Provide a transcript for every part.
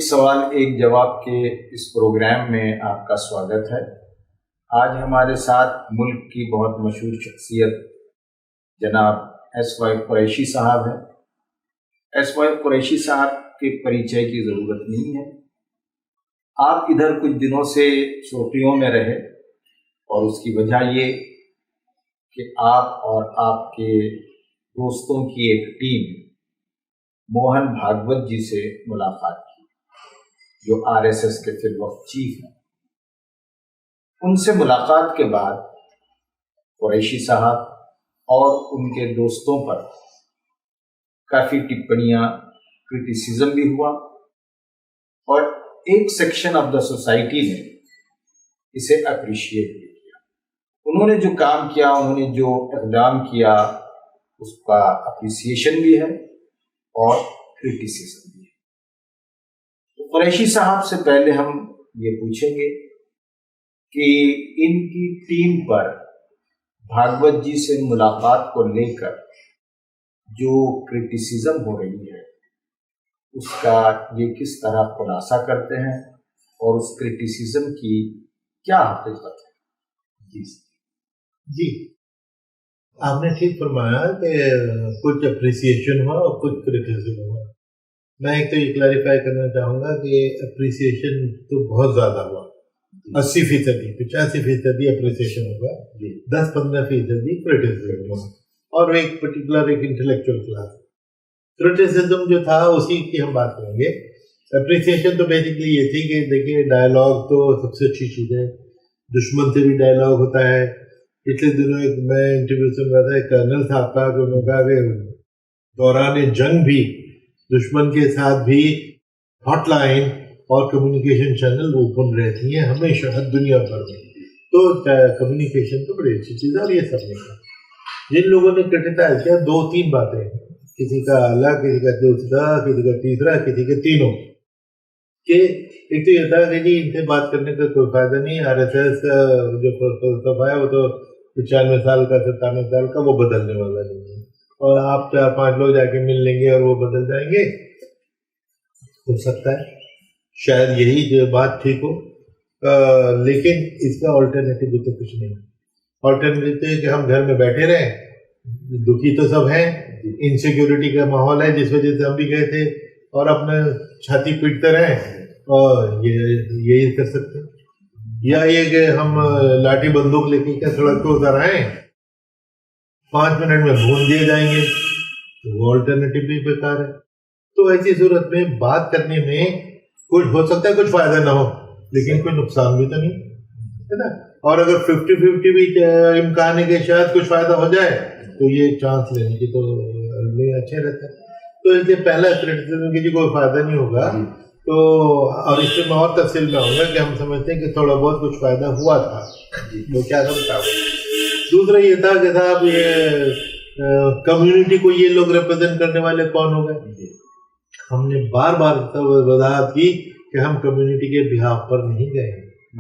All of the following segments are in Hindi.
एक सवाल एक जवाब के इस प्रोग्राम में आपका स्वागत है। आज हमारे साथ मुल्क की बहुत मशहूर शख्सियत जनाब एस.वाई. कुरैशी साहब हैं। एस.वाई. कुरैशी साहब के परिचय की ज़रूरत नहीं है। आप इधर कुछ दिनों से चोटियों में रहे और उसकी वजह ये कि आप और आपके दोस्तों की एक टीम मोहन भागवत जी से मुलाकात की, जो आरएसएस के फिर वक्त चीफ हैं। उनसे मुलाकात के बाद कुरैशी साहब और उनके दोस्तों पर काफ़ी टिप्पणियां, क्रिटिसिज्म भी हुआ और एक सेक्शन ऑफ द सोसाइटी ने इसे अप्रिशिएट भी किया। उन्होंने जो काम किया, उन्होंने जो इक़दाम किया, उसका अप्रिसिएशन भी है और क्रिटिसिज्म भी है। तो कुरैशी साहब से पहले हम ये पूछेंगे कि इनकी टीम पर भागवत जी से मुलाकात को लेकर जो क्रिटिसिज्म हो रही है, उसका ये किस तरह खुलासा करते हैं और उस क्रिटिसिज्म की क्या हकीकत है। जी, आपने ठीक फरमाया कि कुछ अप्रिसिएशन हुआ और कुछ क्रिटिसिज्म हुआ। मैं एक तो ये क्लैरिफाई करना चाहूँगा कि अप्रिसिएशन तो बहुत ज़्यादा हुआ, 80%, 85% अप्रिसिएशन होगा, 10-15% क्रिटिसिज्म हुआ और एक पर्टिकुलर एक इंटेलेक्चुअल क्लास। क्रिटिसिज्म जो था उसी की हम बात करेंगे। अप्रिसिएशन तो बेसिकली ये थी कि देखिए, डायलॉग तो सबसे अच्छी चीज़ है, दुश्मन से भी डायलॉग होता है। पिछले दिनों एक मैं इंटरव्यू सुन रहा था, एक कर्नल साहब का, तो उन्होंने कहा कि दौरान जंग भी दुश्मन के साथ भी हॉटलाइन और कम्युनिकेशन चैनल ओपन रहती हैं हमेशा, हर दुनिया भर में। तो कम्युनिकेशन तो बड़ी अच्छी चीज़ है और ये सब ने कहा। जिन लोगों ने क्रिटिसाइज किया, 2-3 बातें, किसी का अलग, किसी का दूसरा, किसी का तीसरा, किसी के तीनों के। एक तो ये था कि जी इनसे बात करने का कोई फायदा नहीं, आरएसएस जो फलसफा है वो तो 95 साल का, 97 साल का, वो बदलने वाला नहीं है और आप 4-5 लोग जाके मिल लेंगे और वो बदल जाएंगे। हो सकता है शायद यही जो बात ठीक हो, लेकिन इसका ऑल्टरनेटिव भी तो कुछ नहीं। ऑल्टरनेटिव कि हम घर में बैठे रहें, दुखी तो सब हैं, इनसिक्योरिटी का माहौल है जिस वजह से हम भी गए थे, और अपने छाती पीटते रहें और यही कर सकते हैं। या ये कि हम लाठी बंदूक लेके क्या सड़क पर उतर आए, 5 मिनट में भून दिए जाएंगे, तो वो ऑल्टरनेटिव भी बेकार है। तो ऐसी सूरत में बात करने में कुछ हो सकता है, कुछ फायदा ना हो, लेकिन कोई नुकसान भी तो नहीं है ना। और अगर 50-50 भी इम्कान है कि शायद कुछ फायदा हो जाए, तो ये चांस लेने की तो अच्छे रहता है। तो इसलिए पहला क्रिटिसिज्म की कोई फायदा नहीं होगा। तो और इसमें मैं और तफसील में आऊँगा कि हम समझते हैं कि थोड़ा बहुत कुछ फायदा हुआ था, वो क्या था बताओ। दूसरा ये था कि साहब ये कम्युनिटी को ये लोग रिप्रेजेंट करने वाले कौन हो गए। हमने बार बार वजाहत की कि हम कम्युनिटी के बिहाफ पर नहीं गए।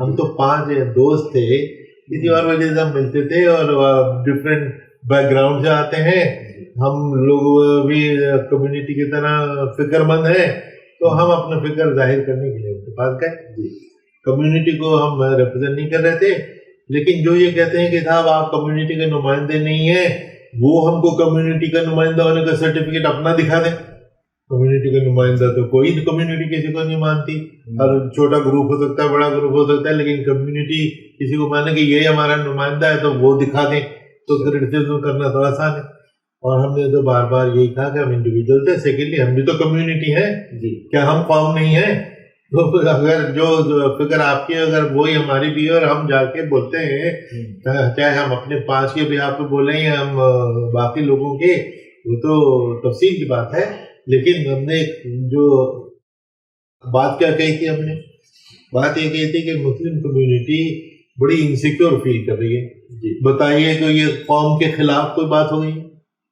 हम तो 5 दोस्त थे, किसी और वजह से हम मिलते थे और डिफरेंट बैकग्राउंड से आते हैं। हम लोग भी कम्युनिटी की तरह फिक्रमंद हैं, तो हम अपना फिक्र जाहिर करने के लिए उनके पास गए। कम्युनिटी को हम रिप्रेजेंट नहीं कर रहे थे, लेकिन जो ये कहते हैं कि साहब आप कम्युनिटी के नुमाइंदे नहीं हैं, वो हमको कम्युनिटी का नुमाइंदा होने का सर्टिफिकेट अपना दिखा दें। कम्युनिटी का नुमाइंदा तो कोई कम्युनिटी किसी को नहीं मानती। और छोटा ग्रुप हो सकता है, बड़ा ग्रुप हो सकता है, लेकिन कम्युनिटी किसी को माने कि ये हमारा नुमाइंदा है तो वो दिखा दें, तो क्रिटिसिज्म करना तो आसान है। और हमने तो बार बार यही कहा कि हम इंडिविजुअल थे, सेकेंडली हम भी तो कम्युनिटी हैं, क्या हम कौम नहीं है। तो अगर जो फिक्र आपकी अगर वही हमारी भी है और हम जाके बोलते हैं, चाहे हम अपने पास के भी आप बोले या हम बाकी लोगों के, वो तो तफसील की बात है। लेकिन हमने जो बात क्या कही थी, हमने बात ये कही थी कि मुस्लिम कम्युनिटी बड़ी इनसिक्योर फील कर रही है। बताइए तो ये कौम के खिलाफ कोई बात हो गई,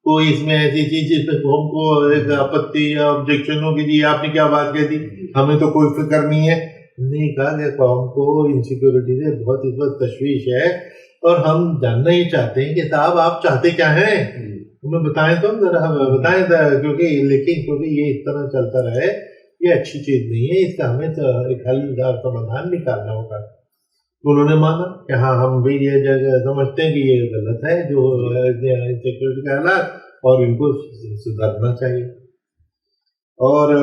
कोई इसमें ऐसी चीज जिस पर हमको एक आपत्ति या ऑब्जेक्शन हो कि जी आपने क्या बात कह दी, हमें तो कोई फिक्र नहीं है। नहीं कहा कि कौम को इनसिक्योरिटी से बहुत इस वक्त तशवीश है और हम जानना ही चाहते हैं कि साहब आप चाहते क्या हैं, हमें बताएं तो जरा हमें बताएं, क्योंकि ये इस तरह चलता रहे ये अच्छी चीज नहीं है, इसका हमें तो एक हलदार समाधान निकालना होगा। उन्होंने माना कि हाँ हम भी ये जगह समझते हैं कि ये गलत है जो सिक्योरिटी के हालात, और इनको सुधारना चाहिए। और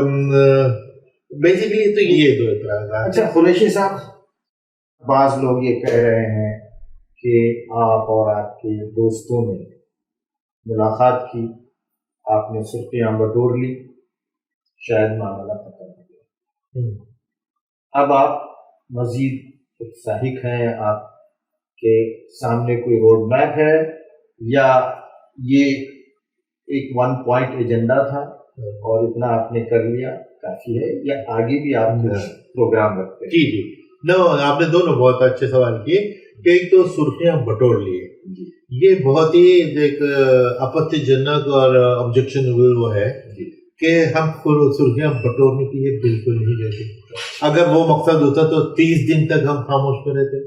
बेसिकली तो ये दो इतराज़। अच्छा कुरैशी साहब, बाज लोग ये कह रहे हैं कि आप और आपके दोस्तों ने मुलाकात की, आपने सुर्खियां बटोर ली, शायद मामला खत्म हो गया। अब आप मजीद उत्साहित हैं, आपके सामने कोई रोड मैप है या ये एक वन पॉइंट एजेंडा था और इतना आपने कर लिया काफी है, या आगे भी आप प्रोग्राम रखते हैं? जी जी, नो, आपने दोनों बहुत अच्छे सवाल किए कि एक तो सुर्खियां बटोर लिए, ये बहुत ही एक आपत्तिजनक और ऑब्जेक्शनेबल वो है कि हम सुर्खियां बटोरने के लिए बिल्कुल नहीं गए थे। अगर वो मकसद होता तो 30 दिन तक हम खामोश में रहते।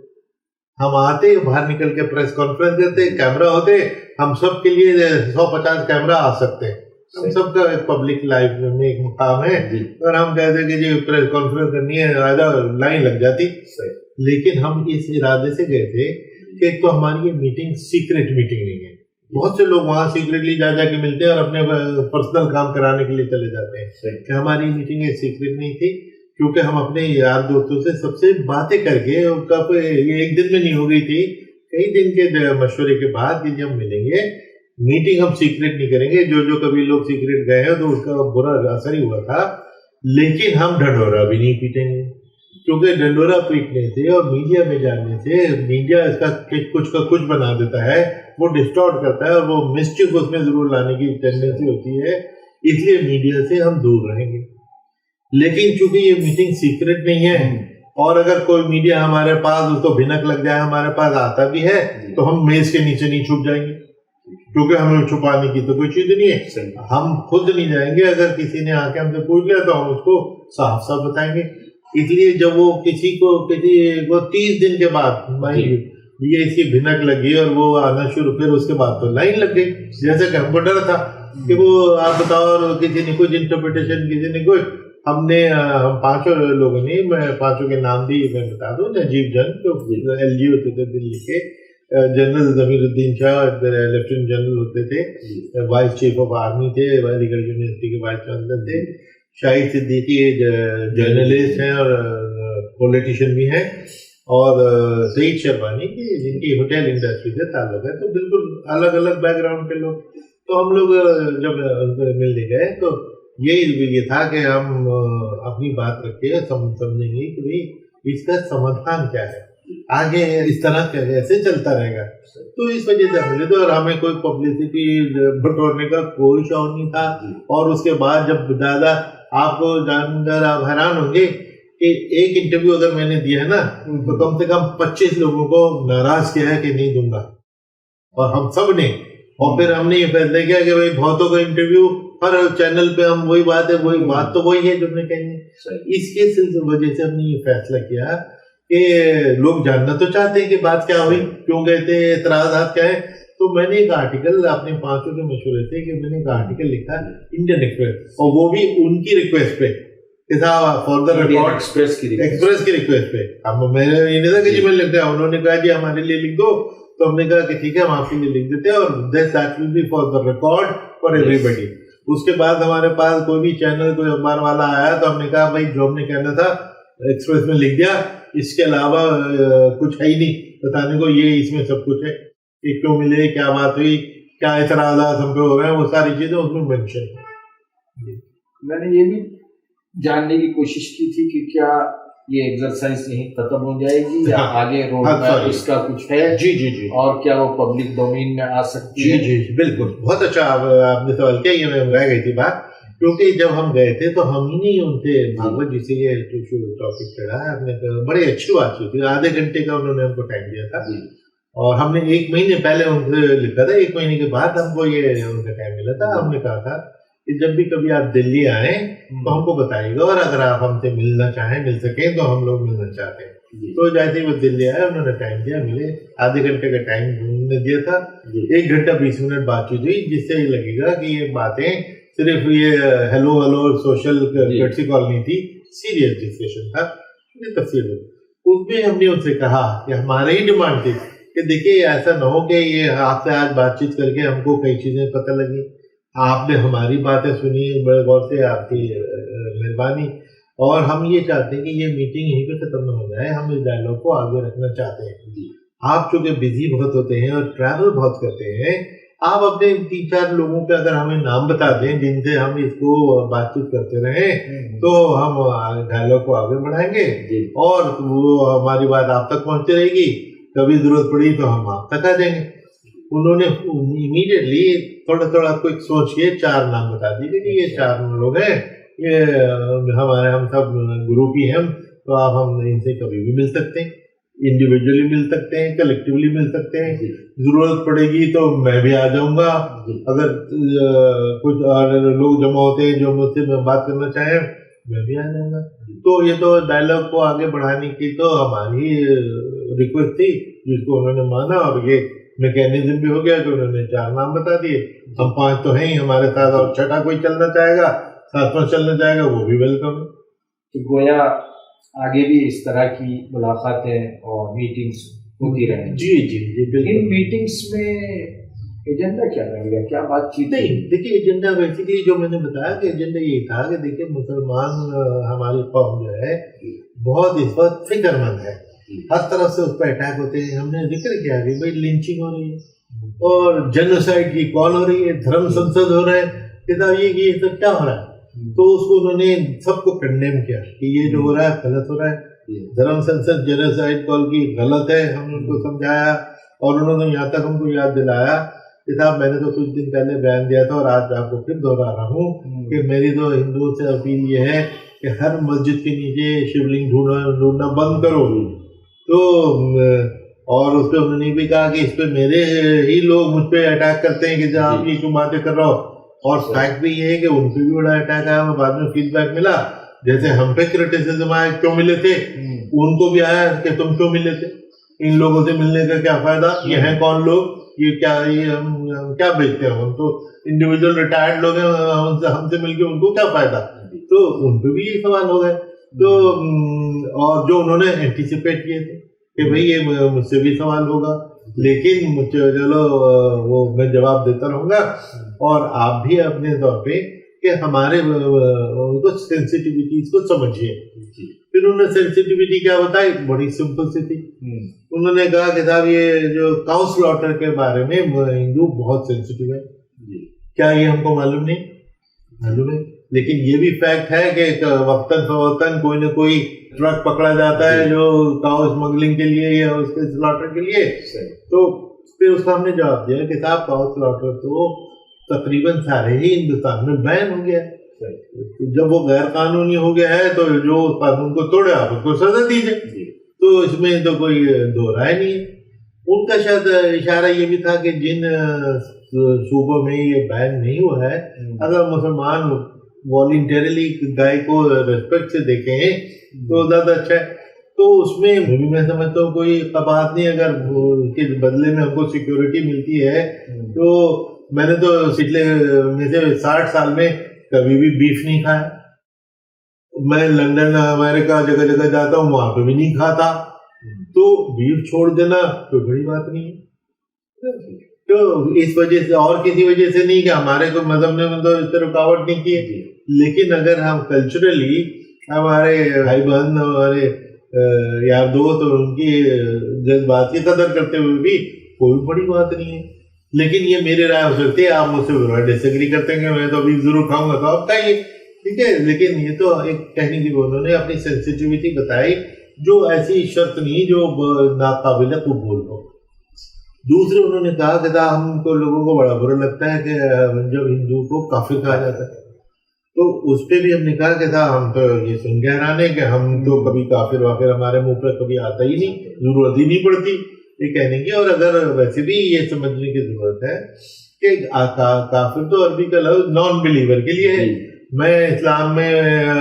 हम आते, बाहर निकल के प्रेस कॉन्फ्रेंस देते, कैमरा होते, हम सब के लिए 150 कैमरा आ सकते हैं, हम सबका एक पब्लिक लाइफ में एक मुकाम है, और हम कहते कि जी प्रेस कॉन्फ्रेंस करनी है, आधा लाइन लग जाती। लेकिन हम इस इरादे से गए थे कि एक तो हमारी ये मीटिंग सीक्रेट मीटिंग नहीं है। बहुत से लोग वहां सीक्रेटली जा जाके मिलते हैं और अपने पर्सनल काम कराने के लिए चले जाते हैं, कि हमारी मीटिंग एक सीक्रेट नहीं थी, क्योंकि हम अपने यार दोस्तों से सबसे बातें करके, उनका ये एक दिन में नहीं हो गई थी, कई दिन के मशवरे के बाद कि जब मिलेंगे, मीटिंग हम सीक्रेट नहीं करेंगे। जो कभी लोग सीक्रेट गए हैं तो उसका बुरा असर ही हुआ था, लेकिन हम ढंढोरा भी नहीं पीटेंगे, क्योंकि ढंढोरा पीटने से और मीडिया में जाने से मीडिया इसका कुछ का कुछ बना देता है, वो डिस्टॉर्ट करता है और वो मिस्चिफ उसमें जरूर लाने की टेंडेंसी होती है, इसलिए मीडिया से हम दूर रहेंगे। लेकिन चूंकि ये मीटिंग सीक्रेट नहीं है, और अगर कोई मीडिया हमारे पास, उसको भिनक लग जाए, हमारे पास आता भी है, तो हम मेज के नीचे नहीं छुप जाएंगे, क्योंकि हमें छुपाने की तो कोई चीज नहीं है। हम खुद नहीं जाएंगे, अगर किसी ने आके हमसे पूछ लिया तो हम उसको साफ साफ बताएंगे। इसलिए जब वो किसी को 30 दिन के बाद ये इसकी भिनक लगी और वो आना शुरू, फिर उसके बाद तो लाइन लग गई, जैसे कि हमको डर था कि वो आप बताओ, और किसी ने कुछ इंटरप्रिटेशन, किसी ने कुछ, हमने हम 5 लोगों ने, मैं 5 के नाम भी मैं बता दूं, नजीब जंग जो LG होते थे दिल्ली के, general Jamiruddin Shah lieutenant general होते थे, वाइस चीफ ऑफ आर्मी थे, अलीगढ़ यूनिवर्सिटी के वाइस चांसलर थे, शाहिद सिद्दीकी जर्नलिस्ट हैं और पॉलिटिशियन भी हैं, और सईद शरबानी की जिनकी होटल इंडस्ट्री से ताल्लुक है, तो बिल्कुल अलग अलग बैकग्राउंड के लोग। तो हम लोग जब उनको मिलने गए तो ये था कि हम अपनी बात रखे, समझेंगे कि भाई इसका समाधान क्या है, आगे इस तरह कैसे चलता रहेगा। तो इस वजह से मिले तो, और हमें कोई पब्लिसिटी बटोरने का कोई शौक नहीं था। और उसके बाद जब दादा, आपको जानकर आप हैरान होंगे कि एक इंटरव्यू अगर मैंने दिया है ना, तो कम से कम 25 लोगों को नाराज किया है कि नहीं दूंगा, और हम सब ने, और फिर हमने ये फैसला किया कि भाई बहुतों का इंटरव्यू हर चैनल पे हम वही बात है, वही बात तो वही है जो हमने कहेंगे। इसके वजह से हमने ये फैसला किया कि लोग जानना तो चाहते हैं कि बात क्या हुई, क्यों गए थे, एतराज़ात क्या है। तो मैंने एक आर्टिकल अपने 5 के मशवरे थे कि मैंने एक आर्टिकल लिखा इंडियन एक्सप्रेस, और वो भी उनकी रिक्वेस्ट पे, फॉर द रिकॉर्ड एक्सप्रेस की रिक्वेस्ट पे। अब मैंने ये नहीं था कि जी मैं लिख दिया, उन्होंने कहा जी हमारे लिए लिख दो, तो हमने कहा कि ठीक है हम आपके लिए लिख देते हैं, और that will be for the record for everybody. उसके बाद हमारे पास कोई भी चैनल, कोई अखबार वाला आया तो हमने कहा भाई जो हमने कहना था एक्सप्रेस में लिख दिया, इसके अलावा कुछ है ही नहीं बताने को, ये इसमें सब कुछ है कि क्यों मिले, क्या बात हुई, क्या एतराज़ात हम पे हो रहे हैं, वो सारी चीजें उसमें मेंशन है। मैंने ये भी जानने की कोशिश की थी कि क्या ये एक्सरसाइज यहीं खत्म हो जाएगी या आगे रोड मैप इसका कुछ है? जी जी जी, और क्या वो पब्लिक डोमेन में आ सकती है? जी जी बिल्कुल, बहुत अच्छा आपने सवाल किया, ये रह गई थी बात, क्योंकि जब हम गए थे तो हम ही नहीं उनसे भागवत जी से ये टॉपिक चढ़ा है, हमने बड़ी अच्छी बात की थी, आधे घंटे का उन्होंने हमको टाइम दिया था, और हमने 1 महीने पहले उनसे लिखा था, 1 महीने के बाद हमको ये उनका टाइम मिला था। हमने कहा था कि जब भी कभी आप दिल्ली आए तो हमको बताइएगा, और अगर आप हमसे मिलना चाहें, मिल सके तो हम लोग मिलना चाहते हैं। तो जैसे ही वो दिल्ली आए, उन्होंने टाइम दिया, मिले, आधे घंटे का टाइम उन्होंने दिया था, 1 घंटा 20 मिनट बातचीत हुई, जिससे ये लगेगा कि ये बातें सिर्फ ये hello hello social courtesy call नहीं थी, सीरियस डिस्कशन था, ये तफसील उसमें हमने उनसे कहा कि हमारे ही डिमांड थी कि देखिए ऐसा ना हो कि ये आपसे आज बातचीत करके हमको कई चीजें पता लगी, आपने हमारी बातें सुनी बड़े गौर से, आपकी मेहरबानी, और हम ये चाहते हैं कि ये मीटिंग यहीं पे खत्म न हो जाए, हम इस डायलॉग को आगे रखना चाहते हैं। आप चूंकि बिजी बहुत होते हैं और ट्रैवल बहुत करते हैं, आप अपने 3-4 लोगों पे अगर हमें नाम बता दें जिनसे हम इसको बातचीत करते रहें तो हम डायलॉग को आगे बढ़ाएंगे और वो हमारी बात आप तक पहुंचती रहेगी, कभी जरूरत पड़ी तो हम आप तक आ जाएंगे। उन्होंने इमीडिएटली थोड़ा थोड़ा क्विक सोच के 4 नाम बता दिए कि ये 4 लोग हैं, ये हम सब ग्रुप ही हैं, तो आप हम इनसे कभी भी मिल सकते हैं, इंडिविजुअली मिल सकते हैं, कलेक्टिवली मिल सकते हैं, जरूरत पड़ेगी तो मैं भी आ जाऊंगा, अगर कुछ लोग जमा होते हैं जो मुझसे बात करना चाहें मैं भी आ जाऊंगा। तो ये तो डायलॉग को आगे बढ़ाने की तो हमारी रिक्वेस्ट थी जिसको उन्होंने माना, और ये मैकेनिज्म भी हो गया कि उन्होंने 4 नाम बता दिए, हम 5 तो हैं ही हमारे साथ, और 6ठा कोई चलना चाहेगा, 7वां चलना चाहेगा वो भी वेलकम है। तो गोया आगे भी इस तरह की मुलाकातें और मीटिंग्स होती रहेंगी। जी जी जी बिल्कुल। इन मीटिंग्स में एजेंडा क्या रहेगा, क्या बातचीत? नहीं देखिए, एजेंडा बेसिकली जो मैंने बताया कि एजेंडा ये था कि देखिए मुसलमान हमारी कौम जो है बहुत इस वक्त फिक्रमंद है, हर तरफ से उस पर अटैक होते हैं। हमने जिक्र किया कि भाई लिंचिंग हो रही है और जेनोसाइड की कॉल हो रही है, धर्म संसद हो रहा है, किताब ये सब क्या हो रहा है, तो उसको उन्होंने सबको कंडेम किया कि ये जो हो रहा है गलत हो रहा है, धर्म संसद जेनोसाइड कॉल की गलत है। हमने उनको समझाया और उन्होंने यहाँ तक हमको याद दिलाया कि साहब मैंने तो कुछ दिन पहले बयान दिया था और आज आपको फिर दोहरा रहा हूँ कि मेरी तो हिंदुओं से अपील ये है कि हर मस्जिद के नीचे शिवलिंग ढूंढना बंद करो। तो और उस पर उन्होंने भी कहा कि इस पे मेरे ही लोग मुझ पे अटैक करते हैं कि जब आप ये क्यों बातें कर रहा हो, और फैक्ट भी ये है कि उन पे भी बड़ा अटैक आया। बाद में फीडबैक मिला, जैसे हम पे क्रिटिसिज्म आया क्यों मिले थे, उनको भी आया कि तुम क्यों मिले थे, इन लोगों से मिलने का क्या फायदा, ये हैं कौन लोग, ये हम क्या बेचते हैं, हम तो इंडिविजुअल रिटायर्ड लोग हैं, हमसे मिलके उनको क्या फायदा। तो उन पे भी ये सवाल हो गए। तो और जो उन्होंने एंटिसिपेट किए थे कि भाई ये मुझसे भी सवाल होगा, लेकिन मुझे चलो वो मैं जवाब देता रहूंगा, और आप भी अपने तौर पे कि हमारे उनको सेंसिटिविटीज को समझिए। फिर उन्होंने सेंसिटिविटी क्या बताई, बड़ी सिंपल सी थी। उन्होंने कहा कि साहब ये जो काउ स्लॉटर के बारे में हिंदू बहुत सेंसिटिव है। क्या ये हमको मालूम नहीं? मालूम है, लेकिन ये भी फैक्ट है कि वक्तन फवक्तन कोई ना कोई ट्रक पकड़ा जाता है जो काउ स्मगलिंग के लिए या उसके स्लॉटर के लिए। तो फिर उसका हमने जवाब दिया कि साहब काउ स्लॉटर तो तकरीबन सारे ही हिंदुस्तान में बैन हो गया है। तो जब वो गैर कानूनी हो गया है तो जो कानून को तोड़े आप उसको सजा दीजिए, तो इसमें तो कोई दो राय नहीं है। उनका शायद इशारा ये भी था कि जिन सूबों में ये बैन नहीं हुआ है, अगर मुसलमान वॉलंटरली गाय को रेस्पेक्ट से देखें तो ज्यादा अच्छा है। तो उसमें भी मैं समझता हूँ कोई कबात नहीं, अगर उसके बदले में हमको सिक्योरिटी मिलती है। तो मैंने तो पिछले में से 60 साल में कभी भी बीफ नहीं खाया। मैं लंदन अमेरिका जगह जगह जाता हूँ, वहां पे भी नहीं खाता। तो बीफ छोड़ देना कोई बड़ी बात नहीं है। तो इस वजह से और किसी वजह से नहीं कि हमारे को मजहब ने मतलब इस तरह रुकावट नहीं की है, लेकिन अगर हम कल्चरली हमारे भाई बहन हमारे यार दोस्त और उनकी जज्बात की कदर करते हुए भी कोई बड़ी बात नहीं है। लेकिन ये मेरी राय हो सकती है, आप मुझसे डिसएग्री करते हैं, मैं तो अभी जरूर खाऊंगा तो आप खाइए, ठीक है। लेकिन ये तो एक टेक्निकली उन्होंने अपनी सेंसिटिविटी बताई, जो ऐसी शर्त नहीं जो नाकाबिल कबूल हो। दूसरे उन्होंने कहा कि हमको लोगों को बड़ा बुरा लगता है कि जब हिंदू को काफिर कहा जाता है, तो उस पर भी हमने कहा कि हम तो ये सुन के हैरान है कि हम तो कभी काफिर वाफिर हमारे मुंह पर कभी आता ही नहीं, जरूरत ही नहीं पड़ती ये कहने की। और अगर वैसे भी ये समझने की जरूरत है कि काफिर तो अरबी का लफ्ज नॉन बिलीवर के लिए है। मैं इस्लाम में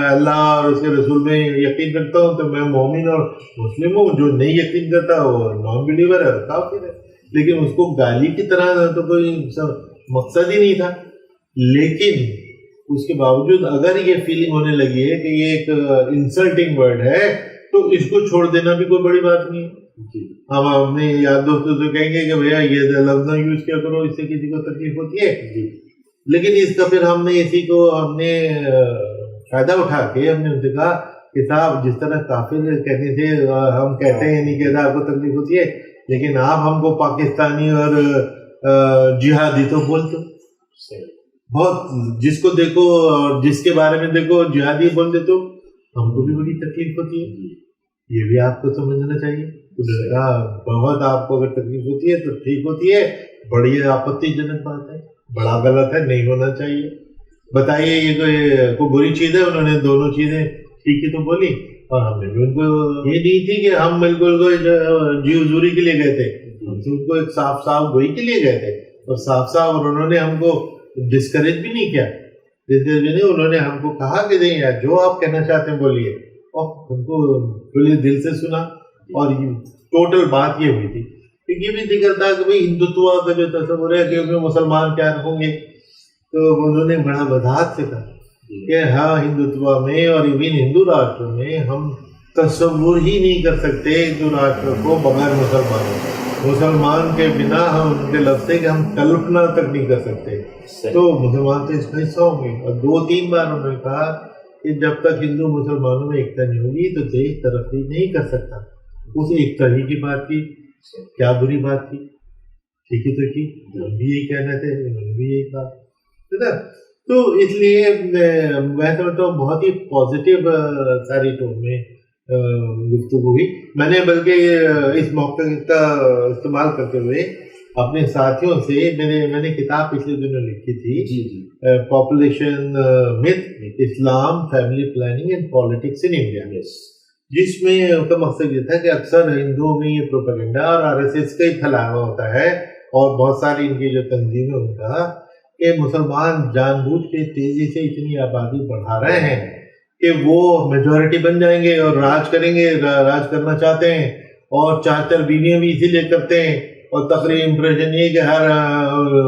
अल्लाह और उसके रसूल में यकीन रखता हूँ तो मैं मोमिन और मुस्लिम हूँ, जो नहीं यकीन करता वो नॉन बिलीवर है, काफिर है। लेकिन उसको गाली की तरह तो कोई मकसद ही नहीं था। लेकिन उसके बावजूद अगर ये फीलिंग होने लगी है कि ये एक इंसल्टिंग वर्ड है, तो इसको छोड़ देना भी कोई बड़ी बात नहीं है। हम अपने यार दोस्तों से कहेंगे कि भैया ये लफ्ज ना यूज किया करो, इससे किसी को तकलीफ होती है। लेकिन इसका फिर हमने इसी को हमने फायदा उठा के हमने उनसे कहा कि साहब, जिस तरह काफिर कहने से हम कहते हैं नहीं कहता आपको तकलीफ होती है, लेकिन आप हमको पाकिस्तानी और जिहादी तो बोलते बहुत, जिसको देखो और जिसके बारे में देखो जिहादी बोल देते हो, हमको भी बड़ी तकलीफ होती है, ये भी आपको समझना चाहिए। बहुत आपको अगर तकलीफ होती है तो ठीक होती है, बड़ी आपत्तिजनक बात है, बड़ा गलत है, नहीं होना चाहिए। बताइए ये कोई बुरी चीज है? उन्होंने दोनों चीजें ठीक ही तो बोली, और हमने भी उनको ये नहीं थी कि हम बिल्कुल जी हुजूरी के लिए गए थे, हम तो उनको एक साफ साफ गोई के लिए गए थे, और साफ साफ उन्होंने हमको डिस्करेज भी नहीं किया, डिस्करेज भी नहीं, उन्होंने हमको कहा कि नहीं यार, जो आप कहना चाहते हैं बोलिए, और हमको खुले दिल से सुना। और टोटल बात ये हुई थी, ये भी जिक्र था कि भाई हिंदुत्व का जो तस्वीर है कि उसमें मुसलमान क्या होंगे, तो उन्होंने बड़ा वजाहत से कहा कि हाँ, हिंदुत्व में और इवन हिंदू राष्ट्र में हम तस्वुर ही नहीं कर सकते हिंदू राष्ट्र को बगैर मुसलमानों, मुसलमान के बिना हम उनके लफ्ज़ कि हम कल्पना तक नहीं कर सकते। तो मुसलमान तो इसका हिस्सा होंगे। और 2-3 बार उन्होंने कहा कि जब तक हिंदू मुसलमानों में एकता नहीं होगी तो देश तरक्की नहीं कर सकता। उस एकता ही की बात की, क्या बुरी बात की? ठीक ही तो की, हम भी यही कहने थे, उन्होंने भी यही कहा, है ना। तो इसलिए मैं समझता हूँ बहुत ही पॉजिटिव सारी टोन में गुफ्तगू हुई। मैंने बल्कि इस मौके का इस्तेमाल करते हुए अपने साथियों से मैंने किताब पिछले दिनों लिखी थी, population myth, Islam, family planning and politics in India, जिसमें उनका मकसद ये था कि अक्सर हिंदुओं में ये प्रोपेगेंडा और आरएसएस का ही फैलावा होता है, और बहुत सारी इनकी जो तंजीमें उनका कि मुसलमान जानबूझ के तेजी से इतनी आबादी बढ़ा रहे हैं कि वो मेजॉरिटी बन जाएंगे और राज करेंगे, राज करना चाहते हैं, और 4 बीवियां भी इसीलिए करते हैं। और तकरीबन इम्प्रेशन ये कि हर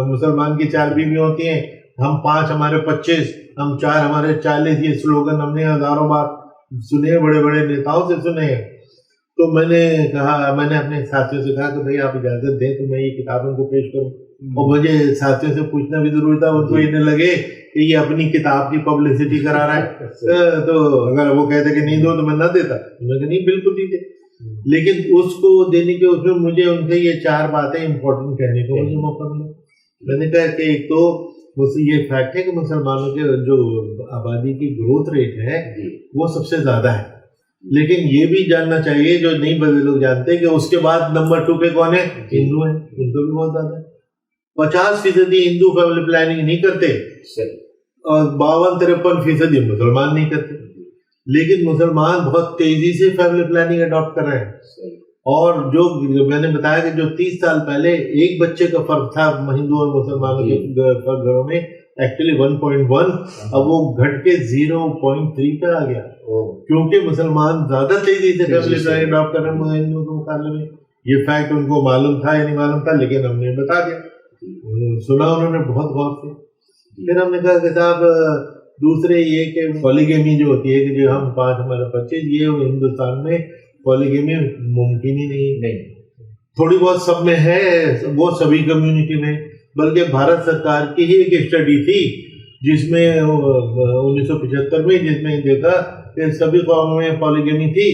मुसलमान की 4 बीवियां होती हैं, हम 5 हमारे 25, हम 4 हमारे 40, ये स्लोगन हमने हजारों बार सुने, बड़े बड़े नेताओं से सुने। तो मैंने अपने साथियों से कहा कि भाई आप इजाजत दें तो मैं ये किताब उनको पेश करूं, और मुझे साथियों से पूछना भी जरूरी था, उनको ये लगे कि ये अपनी किताब की पब्लिसिटी करा रहा है। तो अगर वो कहते कि नहीं दो तो मैं ना देता, मैंने नहीं, बिल्कुल दीजिए, लेकिन उसको देने के उसमें मुझे उनसे ये 4 बातें इंपॉर्टेंट कहने को मुझे मौका मिला। मैंने कहा कि एक तो ये फैक्ट है कि मुसलमानों के जो आबादी की ग्रोथ रेट है वो सबसे ज्यादा है, लेकिन ये भी जानना चाहिए, जो नहीं बड़े लोग जानते, कि उसके बाद नंबर 2 पे कौन है? हिंदू है, उनको भी बहुत ज्यादा है। 50% हिंदू फैमिली प्लानिंग नहीं करते, और 52-53% मुसलमान नहीं करते, लेकिन मुसलमान बहुत तेजी से फैमिली प्लानिंग अडॉप्ट कर रहे हैं। और जो मैंने बताया कि जो 30 साल पहले एक बच्चे का फर्क था हिंदू और मुसलमानों के घरों में, एक्चुअली 1.1, अब वो घट के 0.3 पे आ गया, क्योंकि मुसलमान ज्यादा तेजी से फैमिली प्लानिंग अडॉप्ट कर रहे हैं हिंदुओं के मुकाबले में। ये फैक्ट उनको मालूम था या नहीं मालूम था, लेकिन हमने बता दिया, सुना उन्होंने बहुत गौर से। फिर हमने कहा कि साहब दूसरे ये कि पॉलीगेमी जो होती है कि जो हम 5 हमारे 25, ये हिंदुस्तान में पॉलीगेमी मुमकिन ही नहीं। थोड़ी बहुत सब में है, वो सभी कम्युनिटी में, बल्कि भारत सरकार की ही एक स्टडी थी जिसमें 1975 में, जिसमें देखा कि सभी कौमों में पॉलीगेमी थी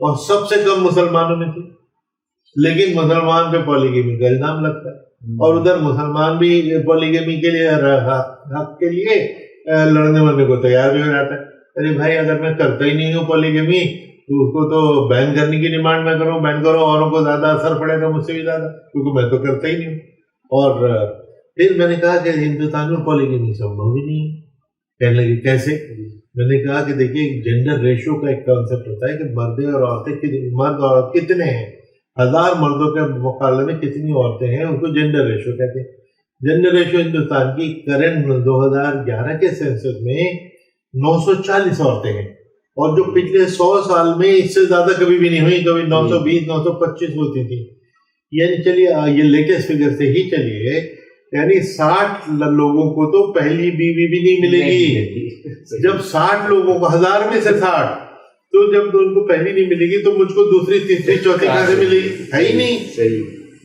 और सबसे कम मुसलमानों में थी, लेकिन मुसलमान पे पॉलीगेमी का इल्जाम लगता है, और उधर मुसलमान भी पॉलीगेमी के लिए हक के लिए लड़ने मरने को तैयार भी हो जाता है। अरे भाई, अगर मैं करता ही नहीं हूँ पॉलीगेमी तो उसको तो बैन करने की डिमांड मैं करूँ, बैन करो, औरों को ज्यादा असर पड़ेगा मुझसे भी ज्यादा, क्योंकि मैं तो करता ही नहीं हूँ। और फिर मैंने कहा कि हिंदुस्तान में पॉलीगेमी संभव ही नहीं है। कहने लगे कैसे? मैंने कहा कि देखिए, जेंडर रेशियो का एक कॉन्सेप्ट होता है कि मर्द और औरत कितने हैं, 1000 मर्दों के मुकाबले में कितनी औरतें हैं, उनको जेंडर रेशियो कहते हैं। जेंडर रेशियो हिंदुस्तान की करंट 2011 के सेंसस में 940 औरतें हैं, और जो पिछले 100 साल में इससे ज्यादा कभी भी नहीं हुई, कभी 920, 925 होती थी। यानी चलिए, ये लेटेस्ट फिगर से ही चलिए, यानी 60 लोगों को तो पहली बीवी भी नहीं मिलेगी। जब 60 लोगों को, 1000 में से 60, तो जब उनको पहली नहीं मिलेगी तो मुझको दूसरी तीसरी चौथी कहाँ से मिलेगी? है ही नहीं। सही।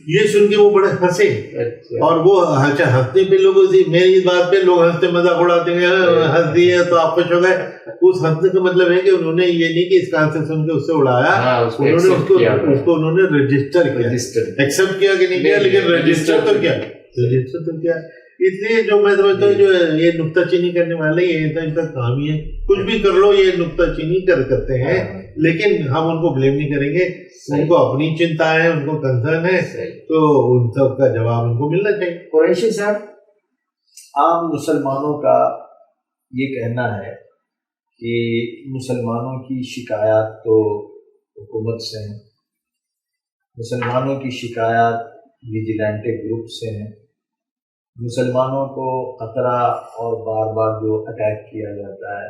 ये सुन के वो बड़े हंसे। अच्छा। और वो हंसने पे लोगों से, मेरी इस बात पे लोग हंसते मजाक उड़ाते हैं, हंस दिए तो आप खुश हो गए। उस हंसने का मतलब है कि उन्होंने ये नहीं कि इसका आंसर सुन के उससे उड़ाया, उन्होंने उसको उन्होंने रजिस्टर किया, एक्सेप्ट किया कि नहीं किया, लेकिन रजिस्टर तो किया, रजिस्टर तो किया। इसलिए जो मैं समझता हूँ जो ये नुक्ताचीनी करने वाले ये इनका काम ही है, कुछ भी कर लो ये नुक्ताचीनी करते हैं, लेकिन हम उनको ब्लेम नहीं करेंगे। उनको अपनी चिंता है, उनको कंसर्न है, तो उन सब का जवाब उनको मिलना चाहिए। कुरैशी साहब, आम मुसलमानों का ये कहना है कि मुसलमानों की शिकायत तो हुकूमत से है, मुसलमानों की शिकायत विजिलेंटे ग्रुप से है, मुसलमानों को खतरा और बार बार जो अटैक किया जाता है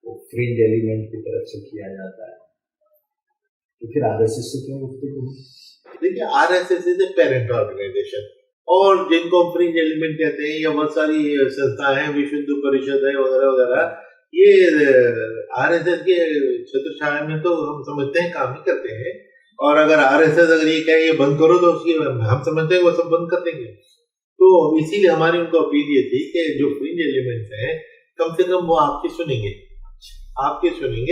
वो फ्रिंज एलिमेंट की तरफ से किया जाता है, तो फिर आरएसएस से क्यों गुफ्तगू? देखिए, RSS is a parent organisation, और जिनको फ्रिंज एलिमेंट कहते हैं या बहुत सारी संस्थाएं हैं, विश्व हिंदू परिषद है वगैरह वगैरह, ये आरएसएस के छत्र छाया में तो हम समझते हैं काम ही करते हैं। और अगर आरएसएस अगर ये कहे ये बंद करो तो उसकी हम समझते हैं वो सब बंद कर देंगे। तो इसीलिए हमारी उनको अपील ये थी कि जो फ्रिंज एलिमेंट्स हैं कम से कम वो आपकी सुनेंगे,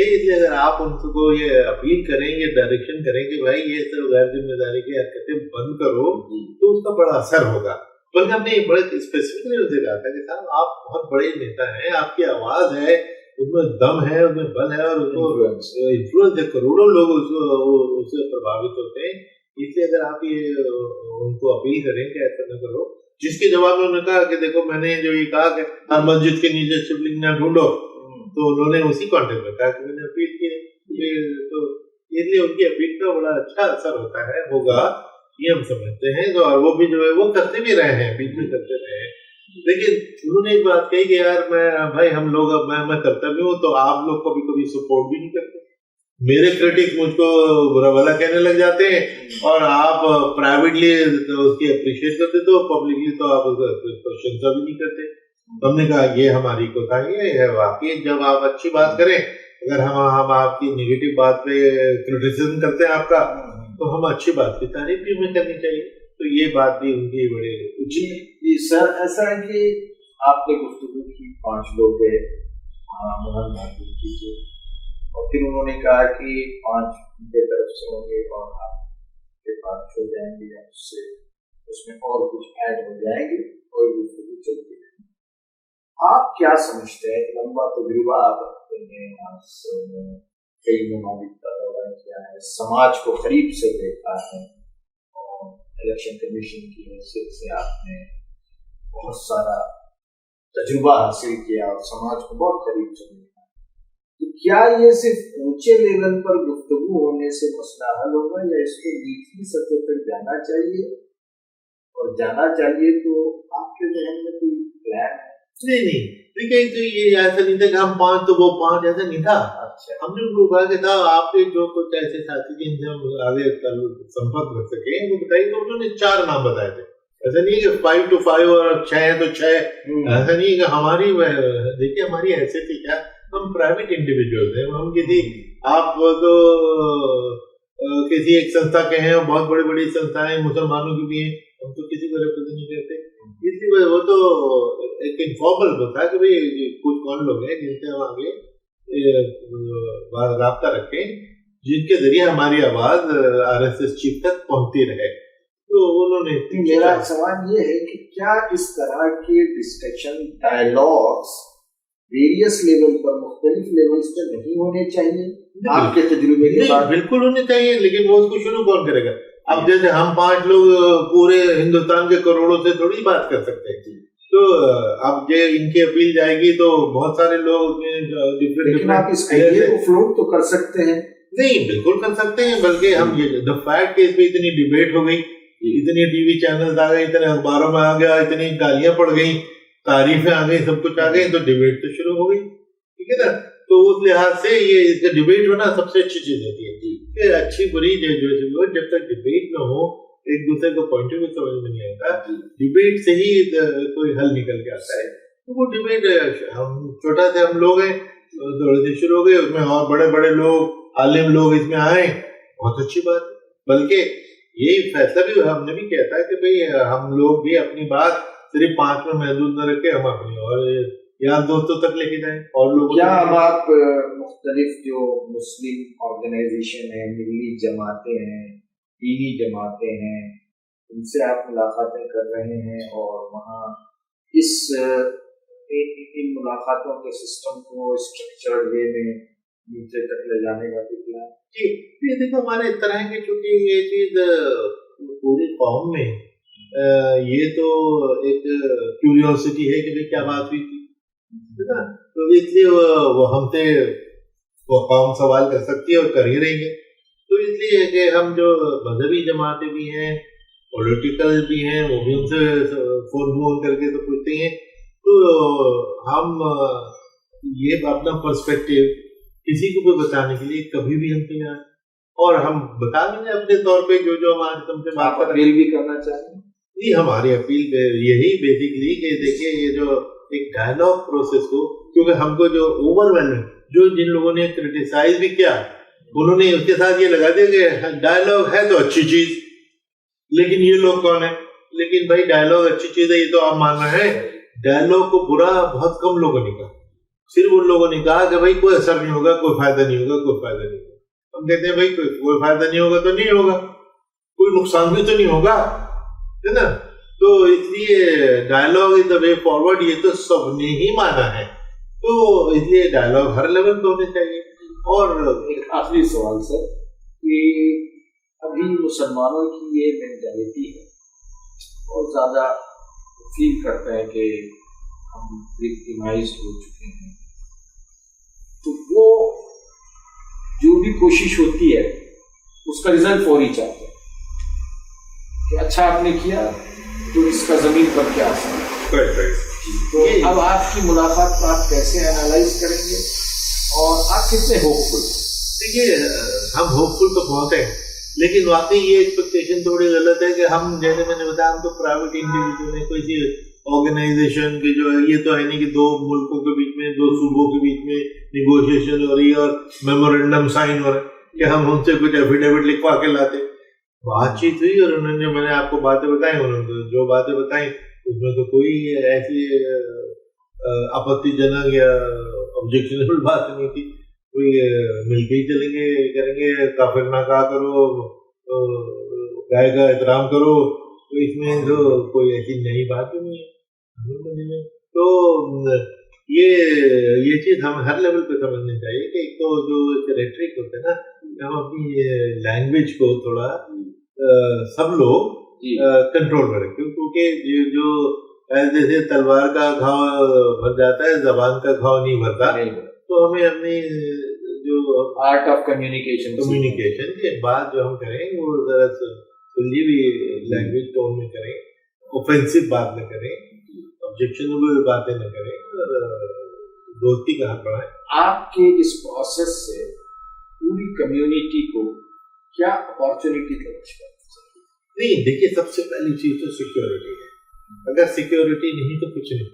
इसलिए अगर आप उनको ये अपील करें, ये डायरेक्शन करें कि भाई ये सब गैर जिम्मेदारी की हरकतें बंद करो, तो उसका बड़ा असर होगा। बल्कि हमने बड़े स्पेसिफिकली उनसे कहा था कि साहब आप बहुत बड़े नेता हैं, आपकी आवाज है, उसमें दम है, उसमें बल है, और उसको इन्फ्लुएंस है, करोड़ों लोग उससे प्रभावित होते हैं। इसलिए अगर आप ये उनको अपील करें कि ऐसा न करो, जिसके जवाब में उन्होंने कहा कि देखो मैंने जो ये कहा कि हर मस्जिद के नीचे शिवलिंग न ढूंढो, तो उन्होंने उसी कॉन्टेक्स्ट में कहा कि मैंने अपील की, तो इसलिए उनकी अपील का बड़ा अच्छा असर होता है, होगा, ये हम समझते हैं। तो और वो भी जो है वो करते भी रहे हैं, बीच में करते रहे हैं। लेकिन उन्होंने एक बात कही कि यार भाई हम लोग, अब मैं करता भी हूँ तो आप लोग कभी कभी सपोर्ट भी नहीं करते, मेरे क्रिटिक्स मुझको बुरा भला कहने लग जाते हैं, और आप प्राइवेटली उसकी अप्रिशिएट करते तो पब्लिकली तो आप उसका प्रशंसा भी नहीं करते। हमने कहा ये हमारी कोताही है, वाकई जब आप अच्छी बात करें, अगर हम आपकी नेगेटिव बात पे क्रिटिसिज्म करते हैं आपका, तो हम अच्छी बात की तारीफ भी हमें करनी चाहिए। तो ये बात भी उनकी बड़े जी सर, ऐसा है कि आपने गुफ्तगू की 5 लोग गए मोहन मार्केट कीजिए, और फिर उन्होंने कहा कि 5 उनके तरफ से होंगे और आपके पास हो जाएंगे, या उससे उसमें और कुछ ऐड हो जाएंगे और गुफ्तगू चलती है। आप क्या समझते हैं? लंबा तजुर्बा आप रखते हैं, कई ममालिक का दौरा किया है, समाज को करीब से देखा है, और इलेक्शन कमीशन की हैसियत से आपने बहुत सारा तजुर्बा हासिल किया और समाज को बहुत करीब से देखा। तो क्या ये सिर्फ ऊंचे लेवल पर गुफ्तगू होने से मसला हल होगा, या इसको निचली सतह तक जाना चाहिए? और जाना चाहिए तो आपके जहन में कोई प्लान है? नहीं, देखिए तो ये ऐसा नहीं था कि हम 5 तो वो 5, ऐसा नहीं था। अच्छा, हमने उनको कहा कि था आपके जो कुछ ऐसे साथी जिनसे हम आगे संपर्क रख सके वो बताइए, तो उन्होंने 4 नाम बताए थे। ऐसा नहीं कि 5 to 5 और 6 है तो 6, ऐसा नहीं कि हमारी, देखिए हमारी हैसियत ही क्या, हम प्राइवेट इंडिविजुअल हैं, हम किसी, आप तो किसी एक संस्था के हैं, बहुत बड़ी बड़ी संस्थाएं मुसलमानों की भी हैं, हम तो किसी को रिप्रेजेंट नहीं करते, इसलिए वो तो एक इनफॉर्मल होता है कि भाई कुछ कौन लोग हैं जिनसे हम आगे राब्ता रखें, जिनके जरिए हमारी आवाज आरएसएस चीफ तक पहुंचती रहे। तो उन्होंने, मेरा सवाल ये है कि क्या इस तरह के डिस्कशन डायलॉग्स वेरियस लेवल पर, मुख्तलिफ लेवल्स पर नहीं होने चाहिए? आपके तजुर्बे के बाद बिल्कुल होने चाहिए, लेकिन वो उसको शुरू कौन करेगा? अब जैसे हम 5 लोग पूरे हिंदुस्तान के करोड़ों से थोड़ी बात कर सकते हैं, तो अब जो इनकी अपील जाएगी तो बहुत सारे लोग लेकिन आप इस आइडिया को फ्लोट तो कर सकते हैं। नहीं, बिल्कुल कर सकते हैं, बल्कि हम ये द फैक्ट के इस पे इतनी डिबेट हो गई, इतनी टीवी चैनल्स आ गए, इतने अखबारों में आ गया, इतनी गालियां पड़ गई, तारीफें आ गई, सब कुछ आ गई, तो डिबेट तो शुरू हो गई, ठीक है ना। तो उस लिहाज से ये इसका डिबेट होना सबसे अच्छी चीज होती है कि अच्छी बुरी जो जब तक डिबेट न हो एक दूसरे को पॉइंट ऑफ व्यू समझ में नहीं आता, डिबेट से ही कोई हल निकल के आता है। तो वो डिबेट, हम छोटा से हम लोग हैं, थोड़े से शुरू हो गए, उसमें और बड़े बड़े लोग, आलिम लोग इसमें आए, बहुत अच्छी बात। बल्कि यही फैसला भी हमने भी किया था कि भाई हम लोग भी अपनी बात सिर्फ 5 में महदूद न रखे, हम अपनी और यार दोस्तों तक लेके जाएं और लोगों। क्या अब आप मुख्तलिफ जो मुस्लिम ऑर्गेनाइजेशन है, मिली जमातें हैं, दीनी जमातें हैं, उनसे आप मुलाकातें कर रहे हैं और वहाँ इस इन मुलाकातों के सिस्टम को स्ट्रक्चर्ड वे में नीचे तक ले जाने का भी प्लान? जी, ये देखो हमारे इस तरह के, चूंकि ये चीज पूरी कौम में ये तो एक क्यूरियोसिटी है कि भाई क्या बात हुई थी, है ना, तो इसलिए वो हमसे वो कौम सवाल कर सकती है और कर ही रही है। तो इसलिए कि हम जो मजहबी जमातें भी हैं, पॉलिटिकल भी हैं, वो भी उनसे फोन करके तो पूछते हैं। तो हम ये अपना पर्सपेक्टिव किसी को भी बताने के लिए कभी भी हम तैयार, और हम बता देंगे अपने तौर पे जो हमारे तुमसे बात कर अपील भी करना चाहेंगे। जी, हमारी अपील पे यही बेसिकली कि देखिए ये जो एक डायलॉग प्रोसेस को, क्योंकि हमको जो ओवरवेलमिंग, जो जिन लोगों ने क्रिटिसाइज भी किया, उन्होंने उसके साथ ये लगा दिया कि डायलॉग है तो अच्छी चीज, लेकिन ये लोग कौन है? लेकिन भाई डायलॉग अच्छी चीज है ये तो आप मान रहे हैं, डायलॉग को बुरा बहुत कम लोगों ने कहा, सिर्फ उन लोगों ने कहा कि भाई कोई असर नहीं होगा, कोई फायदा नहीं होगा, कोई फायदा नहीं होगा। हम कहते हैं भाई कोई फायदा नहीं होगा तो नहीं होगा, कोई नुकसान भी तो नहीं होगा, है ना। तो इसलिए dialogue is the way forward, ये तो सबने ही माना है, तो इसलिए डायलॉग हर लेवल पे होने चाहिए। और एक आखिरी सवाल सर, कि अभी मुसलमानों की ये मेंटालिटी है, बहुत ज़्यादा फील करते हैं कि हम विक्टिमाइज्ड हो चुके हैं, तो वो जो भी कोशिश होती है उसका रिजल्ट फौरी चाहते हैं कि अच्छा आपने किया तो इसका जमीन पर क्या असर है। तो अब आपकी मुलाकात को आप कैसे एनालाइज करेंगे और आप कितने होपफुल? देखिए, हम होपफुल तो बहुत है, लेकिन वाकई ये एक्सपेक्टेशन थोड़ी गलत है कि हम, जैसे मैंने बताया, हम तो प्राइवेट इंडिविजुअल है, कोई ऑर्गेनाइजेशन के जो है, ये तो है नहीं कि दो मुल्कों के बीच में, दो सूबों के बीच में निगोशिएशन हो रही है और मेमोरेंडम साइन हो रहा है कि हम उनसे कुछ एफिडेविट लिखवा के लाते। बातचीत हुई और उन्होंने, मैंने आपको बातें बताई, उन्होंने जो बातें बताई उसमें तो कोई ऐसी आपत्तिजनक या ऑब्जेक्शनेबल बात नहीं थी। कोई मिलके ही चलेंगे, करेंगे, काफिर ना कहा करो, गाय का एहतराम करो, तो इसमें तो कोई ऐसी नई बात ही नहीं है। तो ये चीज हम हर लेवल पे समझनी चाहिए कि एक तो जो रेटरिक होता है ना, हम अपनी लैंग्वेज को थोड़ा सब लोग कंट्रोल में रखें, क्योंकि जो जैसे तलवार का घाव भर जाता है, जबान का घाव नहीं भरता। तो हमें अपनी जो आर्ट ऑफ कम्युनिकेशन के बाद जो हम करें वो जरा सुलझी हुई लैंग्वेज टोन में करें, ऑफेंसिव बात न करें, ऑब्जेक्शनेबल बातें न करें, दोस्ती का हक बढ़ाएं। आपके इस प्रोसेस से पूरी कम्युनिटी को क्या अपॉर्चुनिटी है? नहीं, देखिए, सबसे पहली चीज तो सिक्योरिटी है। अगर सिक्योरिटी नहीं तो कुछ नहीं।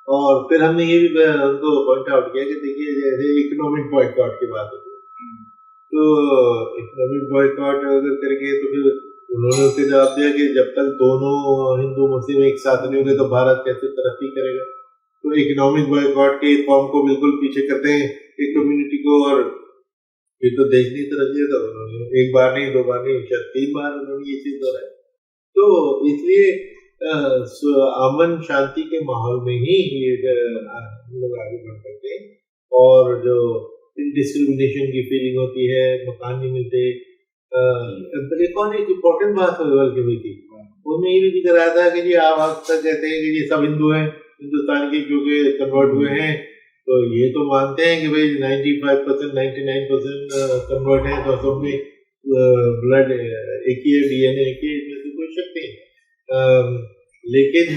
और फिर हमने ये भी उनको पॉइंट आउट किया कि देखिए, जैसे इकोनॉमिक बॉयकॉट की बात होती है, तो इकोनॉमिक बॉयकॉट अगर करेंगे तो फिर उन्होंने उसके जवाब दिया कि जब तक दोनों हिंदू मुस्लिम एक साथ नहीं होंगे तो भारत कैसे तरक्की करेगा। तो इकोनॉमिक बॉयकॉट के कौम को बिल्कुल पीछे करते हैं, एक कम्युनिटी को, और ये तो देश नहीं तरक्की है। तो उन्होंने एक बार नहीं, 2 बार नहीं, शायद 3 बार उन्होंने ये चीज दोहराई। तो इसलिए अमन शांति के माहौल में ही हम लोग आगे बढ़ सकते हैं। और जो डिस्क्रिमिनेशन की फीलिंग होती है, मकान नहीं मिलते, एक और एक इम्पोर्टेंट बात बल्कि हुई थी, उन्होंने ये भी दिख रहा था कि जी आप अक्सर कहते हैं कि जी सब हिंदू हैं, हिंदुस्तान के क्योंकि कन्वर्ट हुए हैं, तो ये तो मानते हैं कि भाई 95% 99% कन्वर्ट हैं, तो सब में ब्लड एक ही है, डीएनए एक ही, इसमें से कोई शक नहीं। लेकिन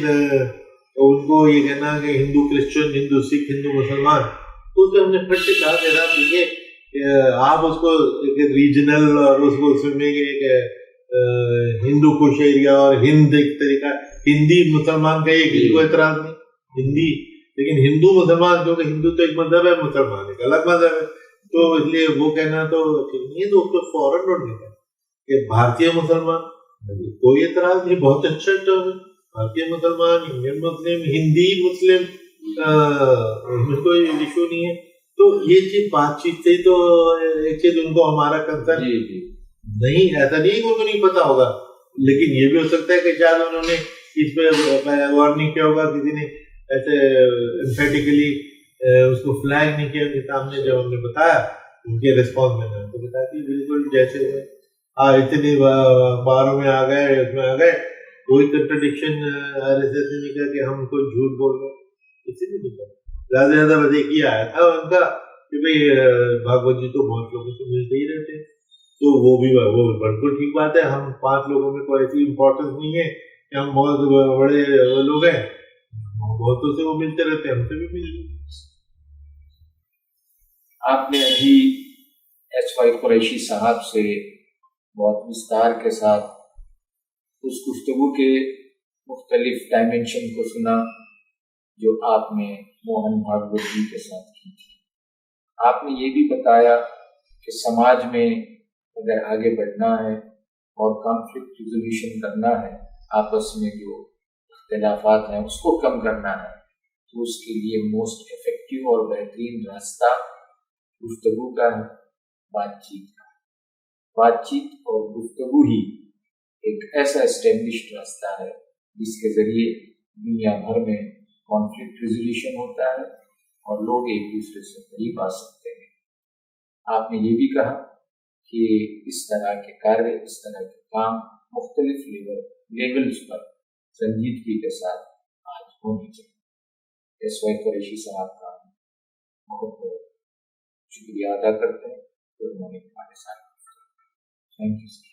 उनको ये कहना कि हिंदू क्रिश्चियन, हिंदू सिख, हिंदू मुसलमान, तो उसको हमने फिर से कहा कि देखिए, आप उसको एक रीजनल और उसको उसमें एक हिंदू कुश एरिया और हिंद एक तरीका, हिंदी मुसलमान का एक कोई एतराज नहीं, हिंदी, लेकिन हिंदू मुसलमान, क्योंकि हिंदू तो एक मजहब है, मुसलमान एक अलग मजहब है, तो इसलिए वो कहना तो ठीक नहीं है। तो उसको फौरन नोट नहीं करना कि भारतीय मुसलमान, कोई एतराज नहीं, बहुत अच्छा टर्म है, भारतीय मुसलमान, इंडियन मुस्लिम, हिंदी मुस्लिम, उसमें कोई इशू नहीं है। तो ये चीज बातचीत से ही तो एक चीज उनको हमारा कंसर्न नहीं, ऐसा नहीं कि उनको नहीं पता होगा, लेकिन ये भी हो सकता है कि शायद उन्होंने इस पे गौर नहीं किया होगा, किसी ने ऐसे एम्फेटिकली उसको फ्लैग नहीं किया उनके सामने, जब हमने बताया उनके रिस्पॉन्स में ना, तो बताया कि बिल्कुल जैसे इतनी बारों में आ गए, उसमें आ गए, कोई कंट्रडिक्शन आरएसएस ने नहीं कहा कि हम कोई झूठ बोल रहे, किसी ने नहीं कहा। ज्यादा बस एक ही आया था उनका कि भाई भागवत जी तो बहुत लोगों से मिलते ही रहते हैं, तो वो बिल्कुल ठीक बात है, हम 5 लोगों में कोई ऐसी इम्पोर्टेंस नहीं है कि हम बहुत बड़े लोग हैं, बहुतों से वो मिलते रहते हैं, हमसे भी मिलते। आपने अभी एसवाई कुरैशी साहब से बहुत विस्तार के साथ उस गुफ्तगू के मुख्तलिफ डायमेंशन को सुना जो आपने मोहन भागवत जी के साथ की थी। आपने ये भी बताया कि समाज में अगर आगे बढ़ना है और कॉन्फ्लिक्ट रिजोल्यूशन करना है, आपस में जो इख्तिलाफात हैं उसको कम करना है, तो उसके लिए मोस्ट इफेक्टिव और बेहतरीन रास्ता गुफ्तगू का है, बातचीत का। बातचीत और गुफ्तगू ही एक ऐसा एस्टेब्लिश्ड रास्ता है जिसके जरिए दुनिया भर में कॉन्फ्लिक्ट रिजोल्यूशन होता है और लोग एक दूसरे से करीब आ सकते हैं। आपने ये भी कहा कि इस तरह के कार्य, इस तरह के काम मुख्तलिफ लेवल्स पर संजीदगी के साथ आज होने चाहिए। एसवाई कुरैशी साहब का बहुत बहुत शुक्रिया अदा करते हैं तो उन्होंने हमारे साथ। Thank you sir.